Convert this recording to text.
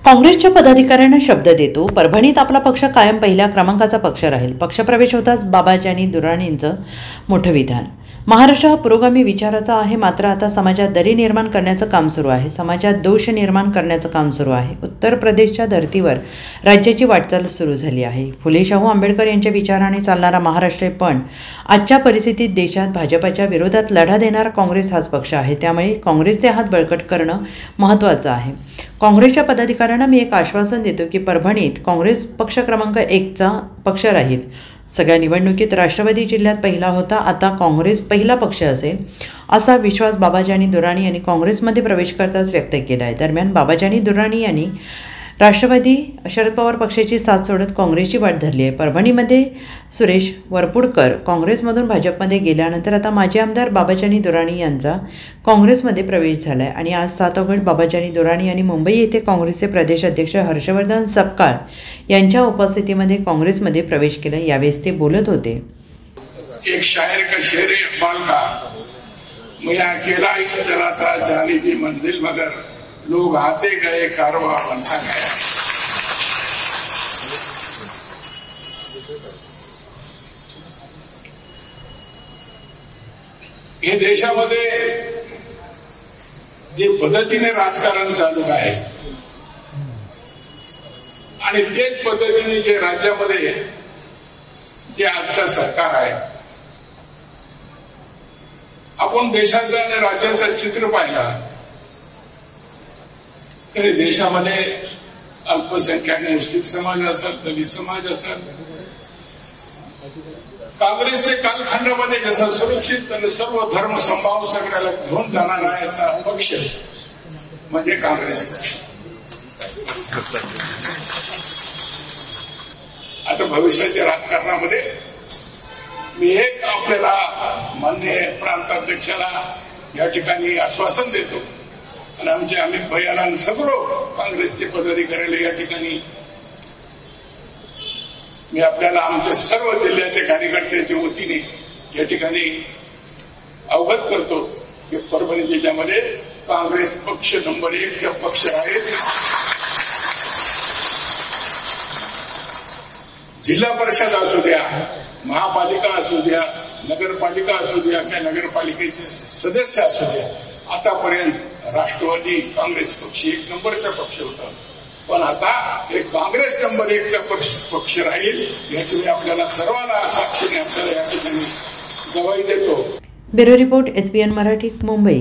काँग्रेसच्या पदाधिकाऱ्यांना शब्द देतो, परभणीत आपला पक्ष कायम पहिल्या क्रमांकाचा पक्ष राहील। पक्षप्रवेश होताच बाबाजानी दुर्राणींचं मोठं विधान। महाराष्ट्र हा पुरोगामी विचाराचा आहे, मात्र आता समाजात दरी निर्माण करण्याचं काम सुरू आहे, समाजात दोष निर्माण करण्याचं काम सुरू आहे। उत्तर प्रदेशच्या धर्तीवर राज्याची वाटचाल सुरू झाली आहे। फुले शाहू आंबेडकर यांच्या विचाराने चालणारा महाराष्ट्र पण आजच्या परिस्थितीत देशात भाजपच्या विरोधात लढा देणारा काँग्रेस हाच पक्ष आहे, त्यामुळे काँग्रेसचे हात बळकट करणं महत्त्वाचं आहे। काँग्रेसच्या पदाधिकाऱ्यांना मी एक आश्वासन देतो की परभणीत काँग्रेस पक्ष क्रमांक 1चा पक्ष राहील। सगळ्या निवडणुकीत राष्ट्रवादी जिल्ह्यात पहिला होता, आता काँग्रेस पहिला पक्ष असेल असा विश्वास बाबाजानी दुर्राणी यांनी काँग्रेसमध्ये प्रवेश करताच व्यक्त केला आहे। दरम्यान बाबाजानी दुर्राणी यांनी राष्ट्रवादी शरद पवार पक्षाची साथ सोडत काँग्रेसची वाट धरली आहे। परभणीमध्ये सुरेश वरपुडकर काँग्रेसमधून भाजपमध्ये गेल्यानंतर आता माजी आमदार बाबाजानी दुर्राणी यांचा काँग्रेसमध्ये प्रवेश झाला आहे आणि आज 7 ऑगस्ट बाबाजानी दुर्राणी यांनी मुंबई येथे काँग्रेसचे प्रदेश अध्यक्ष हर्षवर्धन सपकाळ यांच्या उपस्थितीमध्ये काँग्रेसमध्ये प्रवेश केला। यावेळी ते बोलत होते। एक शायर का शेर इकबाल का, मैं अकेला ही चला था जाने की मंजिल मगर लोग आते गए कारवां बनता गया। हे देशामध्ये जे पद्धतीने राजकारण चालू आहे आणि तेच पद्धतीने जे राज्यामध्ये जे आजचं सरकार आहे, आपण देशाचं आणि राज्याचं चित्र पाहिलं तरी देशामध्ये अल्पसंख्याक मुस्लिम समाज असेल, दलित समाज असेल, काँग्रेसचे कालखंडामध्ये जसा सुरक्षित आणि सर्व धर्म संभाव सगळ्याला घेऊन जाणारा याचा पक्ष म्हणजे काँग्रेस पक्ष। आता भविष्याच्या राजकारणामध्ये मी एक आपल्याला माननीय प्रांताध्यक्षाला या ठिकाणी आश्वासन देतो आणि आमचे अमित भैयाला सर्व काँग्रेसचे पदाधिकाऱ्याला या ठिकाणी मी आपल्याला आमच्या सर्व जिल्ह्याचे कार्यकर्त्यांच्या वतीने या ठिकाणी अवगत करतो की परभणी जिल्ह्यामध्ये काँग्रेस पक्ष नंबर 1चा पक्ष आहे। जिल्हा परिषद असू द्या, महापालिका असू द्या, नगरपालिका असू द्या, त्या नगरपालिकेचे सदस्य असू द्या, आतापर्यंत राष्ट्रवादी काँग्रेस पक्ष 1 नंबरचा पक्ष होता, पण आता हे काँग्रेस नंबर 1चा पक्ष राहील याची मी आपल्याला सर्वांना साक्षीने आपल्याला या ठिकाणी गवाही देतो। Bureau report SBN Marathi, Mumbai.